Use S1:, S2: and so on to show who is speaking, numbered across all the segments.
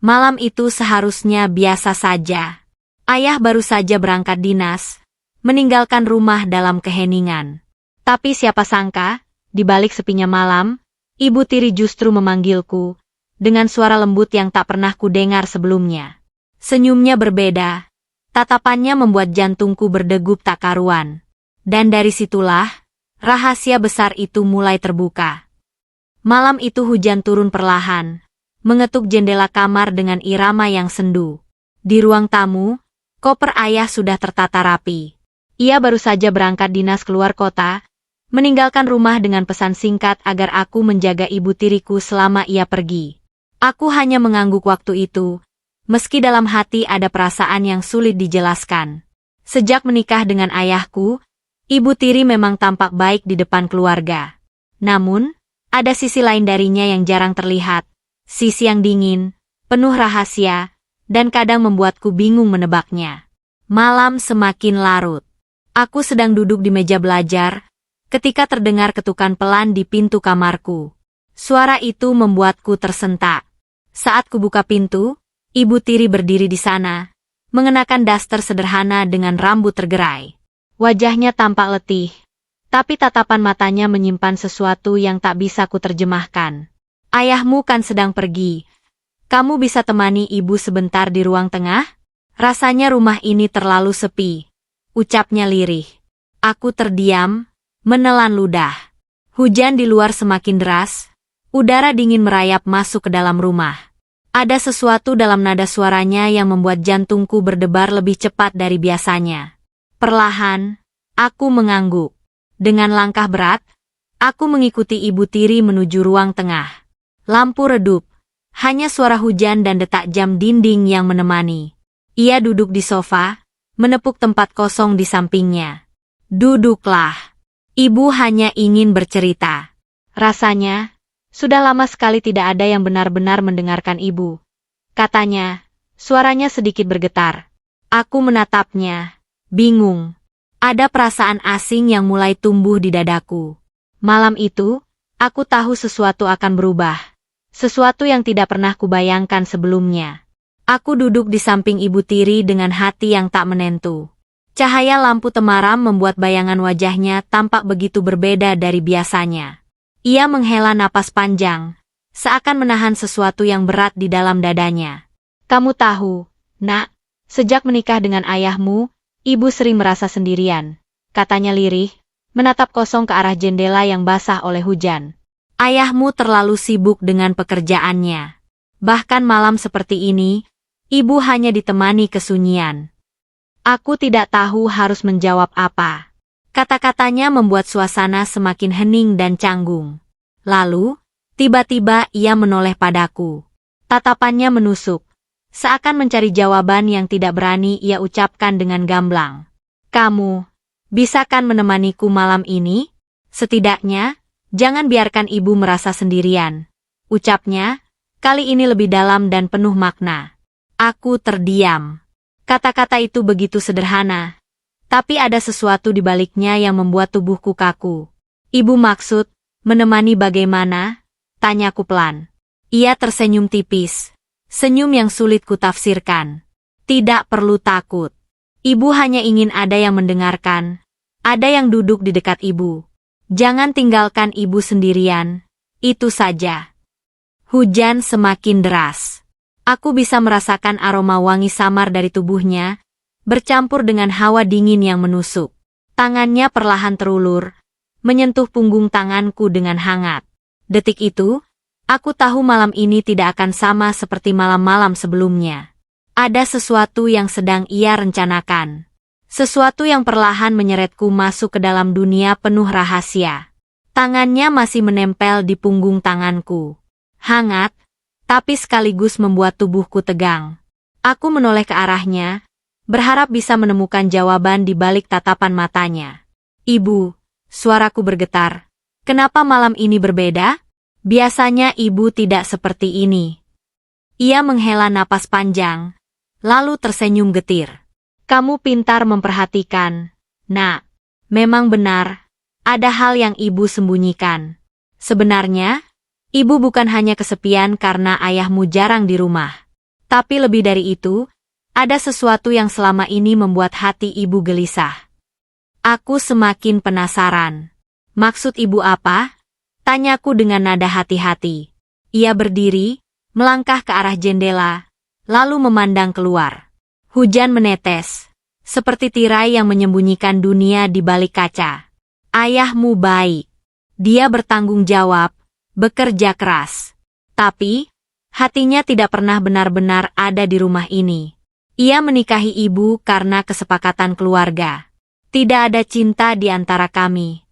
S1: Malam itu seharusnya biasa saja. Ayah baru saja berangkat dinas, meninggalkan rumah dalam keheningan. Tapi siapa sangka, di balik sepinya malam, Ibu Tiri justru memanggilku, dengan suara lembut yang tak pernah kudengar sebelumnya. Senyumnya berbeda, tatapannya membuat jantungku berdegup tak karuan. Dan dari situlah, rahasia besar itu mulai terbuka. Malam itu hujan turun perlahan, mengetuk jendela kamar dengan irama yang sendu. Di ruang tamu, koper ayah sudah tertata rapi. Ia baru saja berangkat dinas keluar kota, meninggalkan rumah dengan pesan singkat agar aku menjaga ibu tiriku selama ia pergi. Aku hanya mengangguk waktu itu, meski dalam hati ada perasaan yang sulit dijelaskan. Sejak menikah dengan ayahku, ibu tiri memang tampak baik di depan keluarga. Namun, ada sisi lain darinya yang jarang terlihat, sisi yang dingin, penuh rahasia, dan kadang membuatku bingung menebaknya. Malam semakin larut. Aku sedang duduk di meja belajar, ketika terdengar ketukan pelan di pintu kamarku. Suara itu membuatku tersentak. Saat kubuka pintu, ibu tiri berdiri di sana, mengenakan daster sederhana dengan rambut tergerai. Wajahnya tampak letih, tapi tatapan matanya menyimpan sesuatu yang tak bisa kuterjemahkan. Ayahmu kan sedang pergi. Kamu bisa temani ibu sebentar di ruang tengah? Rasanya rumah ini terlalu sepi, ucapnya lirih. Aku terdiam, menelan ludah. Hujan di luar semakin deras, udara dingin merayap masuk ke dalam rumah. Ada sesuatu dalam nada suaranya yang membuat jantungku berdebar lebih cepat dari biasanya. Perlahan, aku mengangguk. Dengan langkah berat, aku mengikuti ibu tiri menuju ruang tengah. Lampu redup, hanya suara hujan dan detak jam dinding yang menemani. Ia duduk di sofa, menepuk tempat kosong di sampingnya. Duduklah. Ibu hanya ingin bercerita. Rasanya, sudah lama sekali tidak ada yang benar-benar mendengarkan ibu. Katanya, suaranya sedikit bergetar. Aku menatapnya, bingung. Ada perasaan asing yang mulai tumbuh di dadaku. Malam itu, aku tahu sesuatu akan berubah. Sesuatu yang tidak pernah kubayangkan sebelumnya. Aku duduk di samping ibu tiri dengan hati yang tak menentu. Cahaya lampu temaram membuat bayangan wajahnya tampak begitu berbeda dari biasanya. Ia menghela napas panjang, seakan menahan sesuatu yang berat di dalam dadanya. Kamu tahu, nak, sejak menikah dengan ayahmu, ibu sering merasa sendirian, katanya lirih, menatap kosong ke arah jendela yang basah oleh hujan. Ayahmu terlalu sibuk dengan pekerjaannya. Bahkan malam seperti ini, ibu hanya ditemani kesunyian. Aku tidak tahu harus menjawab apa. Kata-katanya membuat suasana semakin hening dan canggung. Lalu, tiba-tiba ia menoleh padaku. Tatapannya menusuk, seakan mencari jawaban yang tidak berani ia ucapkan dengan gamblang. Kamu, bisakan menemaniku malam ini? Setidaknya, jangan biarkan ibu merasa sendirian. Ucapnya, kali ini lebih dalam dan penuh makna. Aku terdiam. Kata-kata itu begitu sederhana, tapi ada sesuatu di baliknya yang membuat tubuhku kaku. Ibu maksud, menemani bagaimana? Tanyaku pelan. Ia tersenyum tipis, senyum yang sulit kutafsirkan. Tidak perlu takut. Ibu hanya ingin ada yang mendengarkan, ada yang duduk di dekat ibu. Jangan tinggalkan ibu sendirian, itu saja. Hujan semakin deras. Aku bisa merasakan aroma wangi samar dari tubuhnya, bercampur dengan hawa dingin yang menusuk. Tangannya perlahan terulur, menyentuh punggung tanganku dengan hangat. Detik itu, aku tahu malam ini tidak akan sama seperti malam-malam sebelumnya. Ada sesuatu yang sedang ia rencanakan. Sesuatu yang perlahan menyeretku masuk ke dalam dunia penuh rahasia. Tangannya masih menempel di punggung tanganku. Hangat, tapi sekaligus membuat tubuhku tegang. Aku menoleh ke arahnya, berharap bisa menemukan jawaban di balik tatapan matanya. Ibu, suaraku bergetar. Kenapa malam ini berbeda? Biasanya ibu tidak seperti ini. Ia menghela napas panjang, lalu tersenyum getir. Kamu pintar memperhatikan, nak. Memang benar, ada hal yang ibu sembunyikan. Sebenarnya, ibu bukan hanya kesepian karena ayahmu jarang di rumah. Tapi lebih dari itu, ada sesuatu yang selama ini membuat hati ibu gelisah. Aku semakin penasaran. Maksud ibu apa? Tanyaku dengan nada hati-hati. Ia berdiri, melangkah ke arah jendela, lalu memandang keluar. Hujan menetes, seperti tirai yang menyembunyikan dunia di balik kaca. Ayahmu baik. Dia bertanggung jawab, bekerja keras. Tapi, hatinya tidak pernah benar-benar ada di rumah ini. Ia menikahi ibu karena kesepakatan keluarga. Tidak ada cinta di antara kami.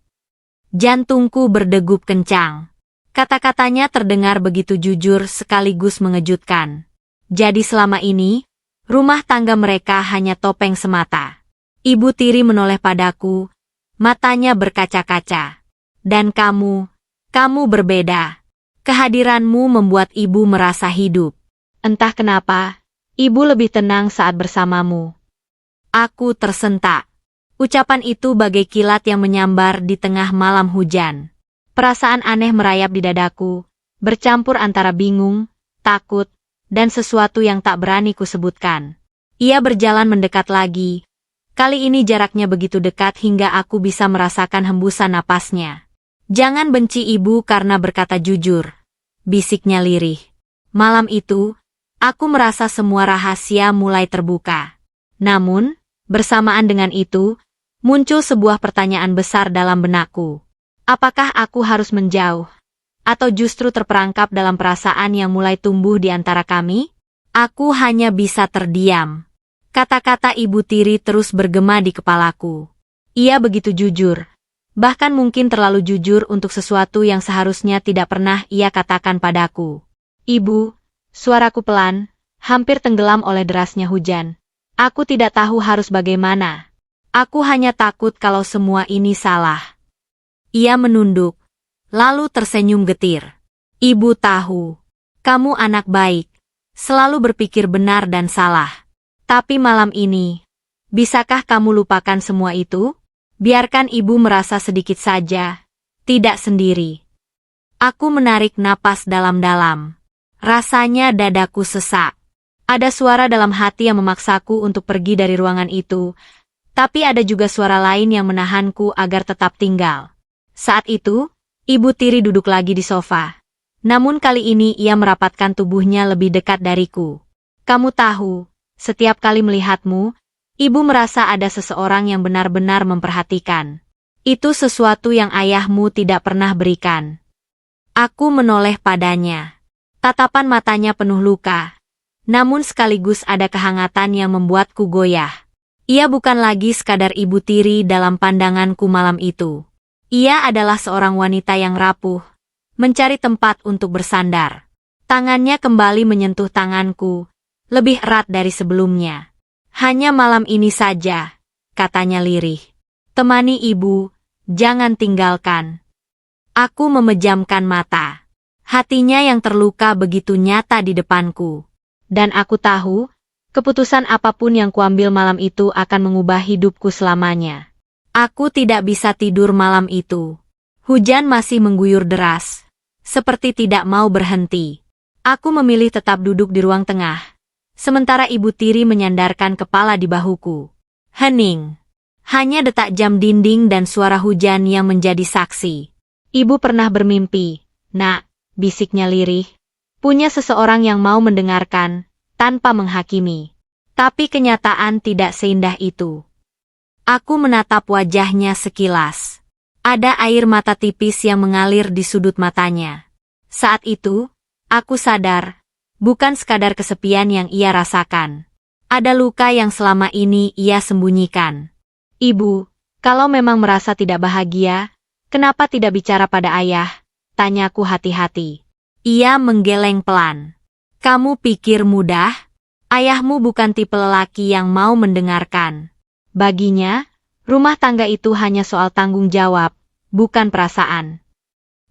S1: Jantungku berdegup kencang. Kata-katanya terdengar begitu jujur sekaligus mengejutkan. Jadi selama ini, rumah tangga mereka hanya topeng semata. Ibu tiri menoleh padaku, matanya berkaca-kaca. Dan kamu berbeda. Kehadiranmu membuat ibu merasa hidup. Entah kenapa, ibu lebih tenang saat bersamamu. Aku tersentak. Ucapan itu bagai kilat yang menyambar di tengah malam hujan. Perasaan aneh merayap di dadaku, bercampur antara bingung, takut, dan sesuatu yang tak berani kusebutkan. Ia berjalan mendekat lagi. Kali ini jaraknya begitu dekat hingga aku bisa merasakan hembusan napasnya. Jangan benci ibu karena berkata jujur, bisiknya lirih. Malam itu, aku merasa semua rahasia mulai terbuka. Namun, bersamaan dengan itu, muncul sebuah pertanyaan besar dalam benakku. Apakah aku harus menjauh? Atau justru terperangkap dalam perasaan yang mulai tumbuh di antara kami? Aku hanya bisa terdiam. Kata-kata ibu tiri terus bergema di kepalaku. Ia begitu jujur. Bahkan mungkin terlalu jujur untuk sesuatu yang seharusnya tidak pernah ia katakan padaku. Ibu, suaraku pelan, hampir tenggelam oleh derasnya hujan. Aku tidak tahu harus bagaimana. Aku hanya takut kalau semua ini salah. Ia menunduk, lalu tersenyum getir. Ibu tahu, kamu anak baik, selalu berpikir benar dan salah. Tapi malam ini, bisakah kamu lupakan semua itu? Biarkan ibu merasa sedikit saja, tidak sendiri. Aku menarik napas dalam-dalam. Rasanya dadaku sesak. Ada suara dalam hati yang memaksaku untuk pergi dari ruangan itu, tapi ada juga suara lain yang menahanku agar tetap tinggal. Saat itu, ibu tiri duduk lagi di sofa. Namun kali ini ia merapatkan tubuhnya lebih dekat dariku. Kamu tahu, setiap kali melihatmu, ibu merasa ada seseorang yang benar-benar memperhatikan. Itu sesuatu yang ayahmu tidak pernah berikan. Aku menoleh padanya. Tatapan matanya penuh luka. Namun sekaligus ada kehangatan yang membuatku goyah. Ia bukan lagi sekadar ibu tiri dalam pandanganku malam itu. Ia adalah seorang wanita yang rapuh, mencari tempat untuk bersandar. Tangannya kembali menyentuh tanganku, lebih erat dari sebelumnya. Hanya malam ini saja, katanya lirih. Temani ibu, jangan tinggalkan. Aku memejamkan mata. Hatinya yang terluka begitu nyata di depanku. Dan aku tahu, keputusan apapun yang kuambil malam itu akan mengubah hidupku selamanya. Aku tidak bisa tidur malam itu. Hujan masih mengguyur deras, seperti tidak mau berhenti. Aku memilih tetap duduk di ruang tengah, sementara ibu tiri menyandarkan kepala di bahuku. Hening. Hanya detak jam dinding dan suara hujan yang menjadi saksi. Ibu pernah bermimpi, nak, bisiknya lirih. Punya seseorang yang mau mendengarkan, tanpa menghakimi. Tapi kenyataan tidak seindah itu. Aku menatap wajahnya sekilas. Ada air mata tipis yang mengalir di sudut matanya. Saat itu, aku sadar, bukan sekadar kesepian yang ia rasakan. Ada luka yang selama ini ia sembunyikan. Ibu, kalau memang merasa tidak bahagia, kenapa tidak bicara pada ayah? Tanyaku hati-hati. Ia menggeleng pelan. Kamu pikir mudah? Ayahmu bukan tipe lelaki yang mau mendengarkan. Baginya, rumah tangga itu hanya soal tanggung jawab, bukan perasaan.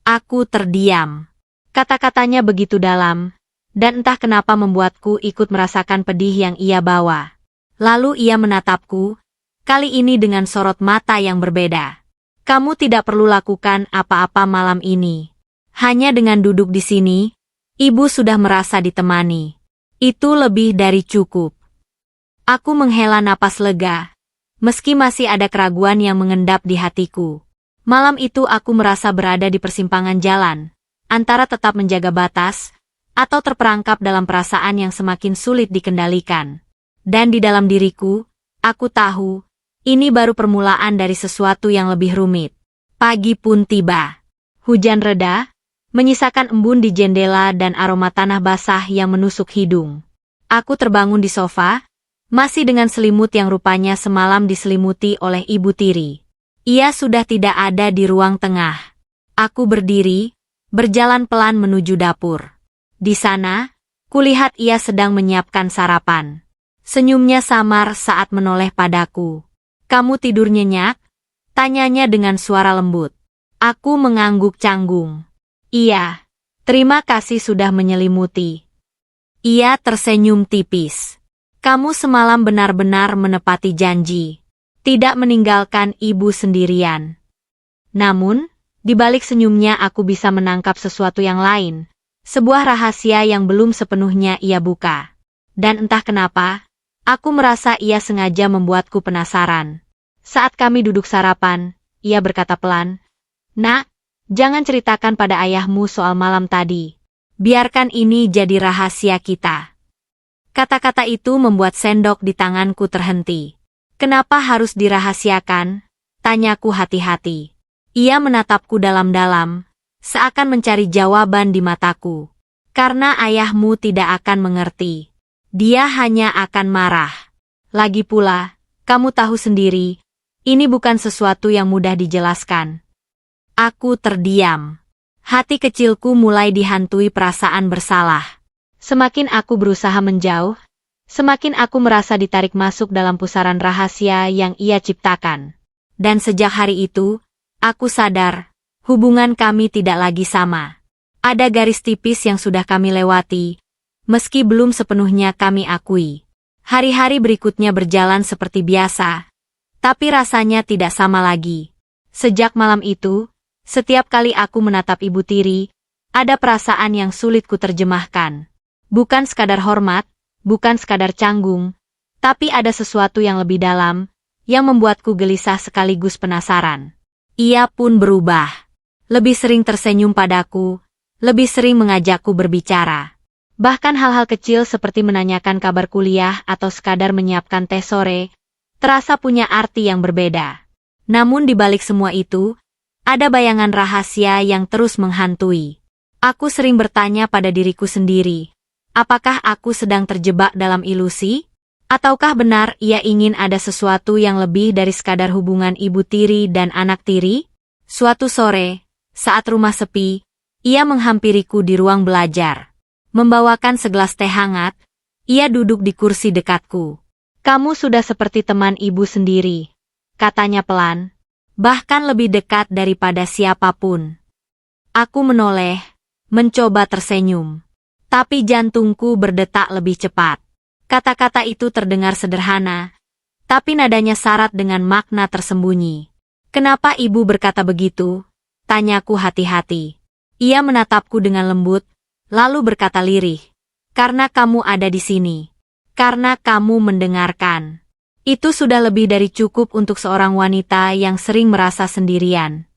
S1: Aku terdiam. Kata-katanya begitu dalam, dan entah kenapa membuatku ikut merasakan pedih yang ia bawa. Lalu ia menatapku, kali ini dengan sorot mata yang berbeda. Kamu tidak perlu lakukan apa-apa malam ini. Hanya dengan duduk di sini, ibu sudah merasa ditemani. Itu lebih dari cukup. Aku menghela napas lega, meski masih ada keraguan yang mengendap di hatiku. Malam itu aku merasa berada di persimpangan jalan, antara tetap menjaga batas, atau terperangkap dalam perasaan yang semakin sulit dikendalikan. Dan di dalam diriku, aku tahu, ini baru permulaan dari sesuatu yang lebih rumit. Pagi pun tiba. Hujan reda, menyisakan embun di jendela dan aroma tanah basah yang menusuk hidung. Aku terbangun di sofa, masih dengan selimut yang rupanya semalam diselimuti oleh Ibu Tiri. Ia sudah tidak ada di ruang tengah. Aku berdiri, berjalan pelan menuju dapur. Di sana, kulihat ia sedang menyiapkan sarapan. Senyumnya samar saat menoleh padaku. "Kamu tidur nyenyak?" tanyanya dengan suara lembut. Aku mengangguk canggung. "Iya, terima kasih sudah menyelimuti." Ia tersenyum tipis. "Kamu semalam benar-benar menepati janji, tidak meninggalkan ibu sendirian." Namun, di balik senyumnya aku bisa menangkap sesuatu yang lain, sebuah rahasia yang belum sepenuhnya ia buka. Dan entah kenapa, aku merasa ia sengaja membuatku penasaran. Saat kami duduk sarapan, ia berkata pelan, "Nak, jangan ceritakan pada ayahmu soal malam tadi. Biarkan ini jadi rahasia kita." Kata-kata itu membuat sendok di tanganku terhenti. "Kenapa harus dirahasiakan?" tanyaku hati-hati. Ia menatapku dalam-dalam, seakan mencari jawaban di mataku. "Karena ayahmu tidak akan mengerti. Dia hanya akan marah. Lagi pula, kamu tahu sendiri, ini bukan sesuatu yang mudah dijelaskan." Aku terdiam. Hati kecilku mulai dihantui perasaan bersalah. Semakin aku berusaha menjauh, semakin aku merasa ditarik masuk dalam pusaran rahasia yang ia ciptakan. Dan sejak hari itu, aku sadar, hubungan kami tidak lagi sama. Ada garis tipis yang sudah kami lewati, meski belum sepenuhnya kami akui. Hari-hari berikutnya berjalan seperti biasa, tapi rasanya tidak sama lagi. Sejak malam itu, setiap kali aku menatap Ibu Tiri, ada perasaan yang sulit kuterjemahkan. Bukan sekadar hormat, bukan sekadar canggung, tapi ada sesuatu yang lebih dalam, yang membuatku gelisah sekaligus penasaran. Ia pun berubah. Lebih sering tersenyum padaku, lebih sering mengajakku berbicara. Bahkan hal-hal kecil seperti menanyakan kabar kuliah atau sekadar menyiapkan teh sore, terasa punya arti yang berbeda. Namun di balik semua itu, ada bayangan rahasia yang terus menghantui. Aku sering bertanya pada diriku sendiri, apakah aku sedang terjebak dalam ilusi? Ataukah benar ia ingin ada sesuatu yang lebih dari sekadar hubungan Ibu Tiri dan anak tiri? Suatu sore, saat rumah sepi, ia menghampiriku di ruang belajar. Membawakan segelas teh hangat, ia duduk di kursi dekatku. "Kamu sudah seperti teman ibu sendiri," katanya pelan. "Bahkan lebih dekat daripada siapapun." Aku menoleh, mencoba tersenyum. Tapi jantungku berdetak lebih cepat. Kata-kata itu terdengar sederhana, tapi nadanya syarat dengan makna tersembunyi. "Kenapa ibu berkata begitu?" tanyaku hati-hati. Ia menatapku dengan lembut, lalu berkata lirih, "Karena kamu ada di sini. Karena kamu mendengarkan." Itu sudah lebih dari cukup untuk seorang wanita yang sering merasa sendirian.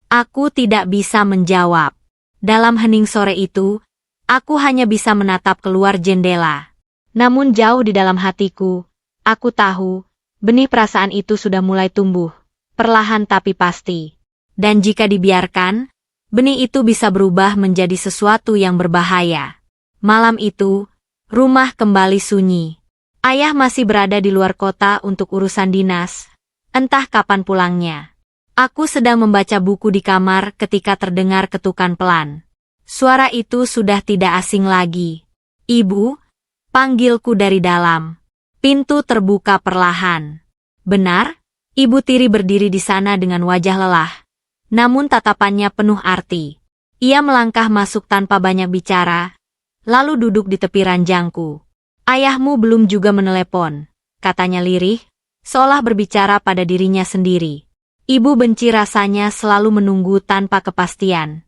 S1: Aku tidak bisa menjawab. Dalam hening sore itu, aku hanya bisa menatap keluar jendela. Namun jauh di dalam hatiku, aku tahu, benih perasaan itu sudah mulai tumbuh, perlahan tapi pasti. Dan jika dibiarkan, benih itu bisa berubah menjadi sesuatu yang berbahaya. Malam itu, rumah kembali sunyi. Ayah masih berada di luar kota untuk urusan dinas, entah kapan pulangnya. Aku sedang membaca buku di kamar ketika terdengar ketukan pelan. Suara itu sudah tidak asing lagi. "Ibu," panggilku dari dalam. Pintu terbuka perlahan. Benar, Ibu Tiri berdiri di sana dengan wajah lelah. Namun tatapannya penuh arti. Ia melangkah masuk tanpa banyak bicara, lalu duduk di tepi ranjangku. "Ayahmu belum juga menelepon," katanya lirih, seolah berbicara pada dirinya sendiri. Ibu benci rasanya selalu menunggu tanpa kepastian.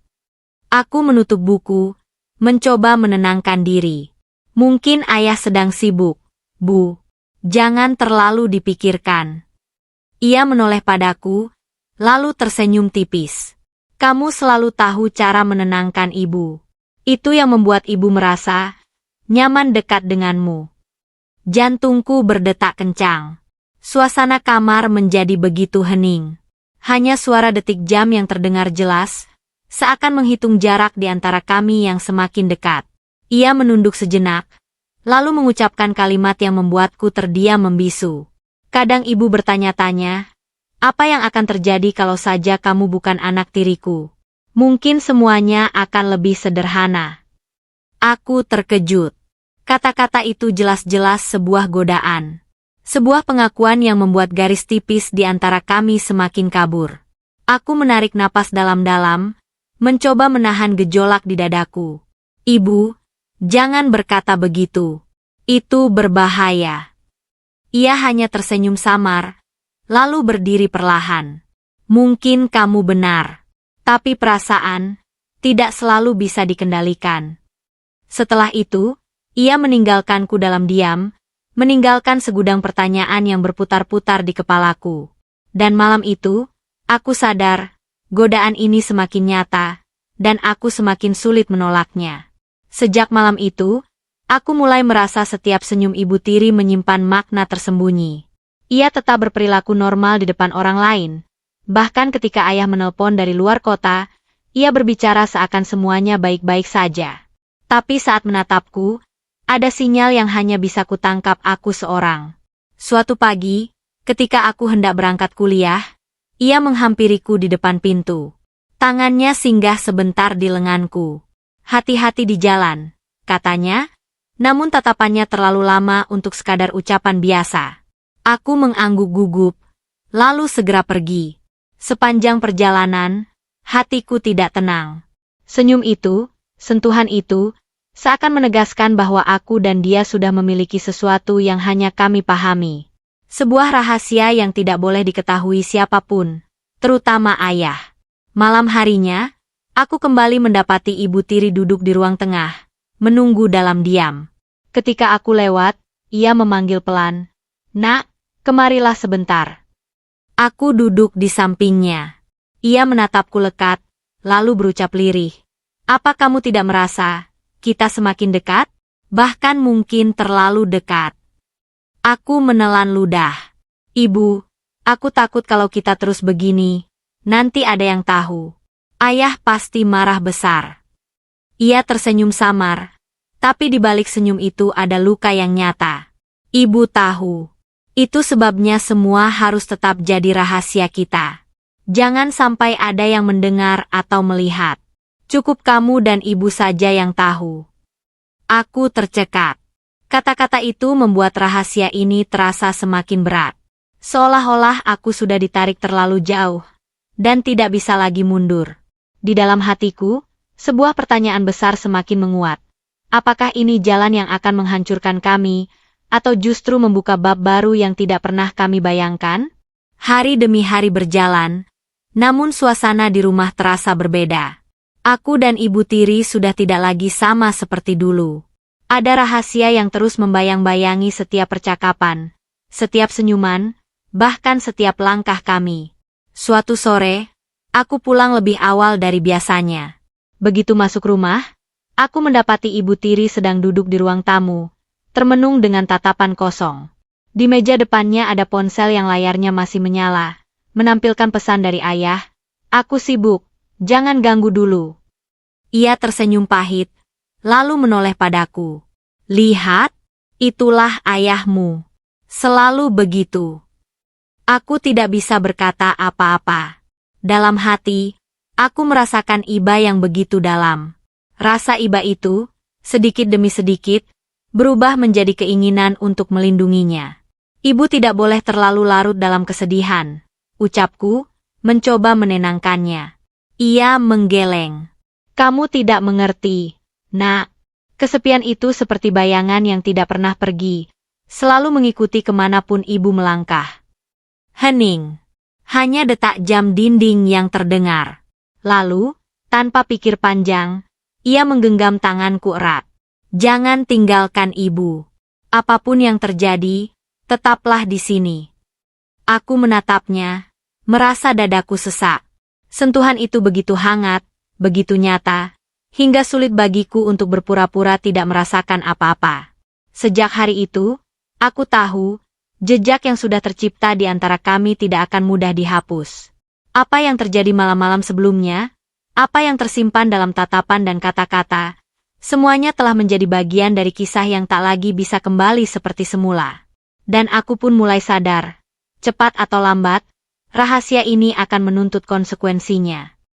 S1: Aku menutup buku, mencoba menenangkan diri. Mungkin ayah sedang sibuk, Bu. Jangan terlalu dipikirkan. Ia menoleh padaku, lalu tersenyum tipis. Kamu selalu tahu cara menenangkan ibu. Itu yang membuat ibu merasa nyaman dekat denganmu. Jantungku berdetak kencang. Suasana kamar menjadi begitu hening. Hanya suara detik jam yang terdengar jelas, seakan menghitung jarak di antara kami yang semakin dekat. Ia menunduk sejenak, lalu mengucapkan kalimat yang membuatku terdiam membisu. Kadang ibu bertanya-tanya, apa yang akan terjadi kalau saja kamu bukan anak tiriku? Mungkin semuanya akan lebih sederhana. Aku terkejut. Kata-kata itu jelas-jelas sebuah godaan. Sebuah pengakuan yang membuat garis tipis di antara kami semakin kabur. Aku menarik napas dalam-dalam, mencoba menahan gejolak di dadaku. Ibu, jangan berkata begitu. Itu berbahaya. Ia hanya tersenyum samar, lalu berdiri perlahan. Mungkin kamu benar, tapi perasaan tidak selalu bisa dikendalikan. Setelah itu, ia meninggalkanku dalam diam, meninggalkan segudang pertanyaan yang berputar-putar di kepalaku. Dan malam itu, aku sadar, godaan ini semakin nyata, dan aku semakin sulit menolaknya. Sejak malam itu, aku mulai merasa setiap senyum ibu tiri menyimpan makna tersembunyi. Ia tetap berperilaku normal di depan orang lain. Bahkan ketika ayah menelpon dari luar kota, ia berbicara seakan semuanya baik-baik saja. Tapi saat menatapku, ada sinyal yang hanya bisa kutangkap aku seorang. Suatu pagi, ketika aku hendak berangkat kuliah, ia menghampiriku di depan pintu. Tangannya singgah sebentar di lenganku. Hati-hati di jalan, katanya, namun tatapannya terlalu lama untuk sekadar ucapan biasa. Aku mengangguk gugup, lalu segera pergi. Sepanjang perjalanan, hatiku tidak tenang. Senyum itu, sentuhan itu, seakan menegaskan bahwa aku dan dia sudah memiliki sesuatu yang hanya kami pahami. Sebuah rahasia yang tidak boleh diketahui siapapun, terutama ayah. Malam harinya, aku kembali mendapati ibu tiri duduk di ruang tengah, menunggu dalam diam. Ketika aku lewat, ia memanggil pelan, "Nak, kemarilah sebentar." Aku duduk di sampingnya. Ia menatapku lekat, lalu berucap lirih, "Apa kamu tidak merasa kita semakin dekat? Bahkan mungkin terlalu dekat." Aku menelan ludah. "Ibu, aku takut kalau kita terus begini, nanti ada yang tahu. Ayah pasti marah besar." Ia tersenyum samar, tapi di balik senyum itu ada luka yang nyata. "Ibu tahu. Itu sebabnya semua harus tetap jadi rahasia kita. Jangan sampai ada yang mendengar atau melihat. Cukup kamu dan ibu saja yang tahu." Aku tercekat. Kata-kata itu membuat rahasia ini terasa semakin berat. Seolah-olah aku sudah ditarik terlalu jauh, dan tidak bisa lagi mundur. Di dalam hatiku, sebuah pertanyaan besar semakin menguat. Apakah ini jalan yang akan menghancurkan kami, atau justru membuka bab baru yang tidak pernah kami bayangkan? Hari demi hari berjalan, namun suasana di rumah terasa berbeda. Aku dan ibu tiri sudah tidak lagi sama seperti dulu. Ada rahasia yang terus membayang-bayangi setiap percakapan, setiap senyuman, bahkan setiap langkah kami. Suatu sore, aku pulang lebih awal dari biasanya. Begitu masuk rumah, aku mendapati ibu tiri sedang duduk di ruang tamu, termenung dengan tatapan kosong. Di meja depannya ada ponsel yang layarnya masih menyala, menampilkan pesan dari ayah, "Aku sibuk, jangan ganggu dulu." Ia tersenyum pahit, lalu menoleh padaku. "Lihat, itulah ayahmu. Selalu begitu." Aku tidak bisa berkata apa-apa. Dalam hati, aku merasakan iba yang begitu dalam. Rasa iba itu, sedikit demi sedikit, berubah menjadi keinginan untuk melindunginya. "Ibu tidak boleh terlalu larut dalam kesedihan," ucapku, mencoba menenangkannya. Ia menggeleng. "Kamu tidak mengerti, Nak. Kesepian itu seperti bayangan yang tidak pernah pergi, selalu mengikuti kemanapun ibu melangkah." Hening. Hanya detak jam dinding yang terdengar. Lalu, tanpa pikir panjang, ia menggenggam tanganku erat. Jangan tinggalkan ibu. Apapun yang terjadi, tetaplah di sini. Aku menatapnya, merasa dadaku sesak. Sentuhan itu begitu hangat, begitu nyata, hingga sulit bagiku untuk berpura-pura tidak merasakan apa-apa. Sejak hari itu, aku tahu, jejak yang sudah tercipta di antara kami tidak akan mudah dihapus. Apa yang terjadi malam-malam sebelumnya, apa yang tersimpan dalam tatapan dan kata-kata, semuanya telah menjadi bagian dari kisah yang tak lagi bisa kembali seperti semula. Dan aku pun mulai sadar, cepat atau lambat, rahasia ini akan menuntut konsekuensinya.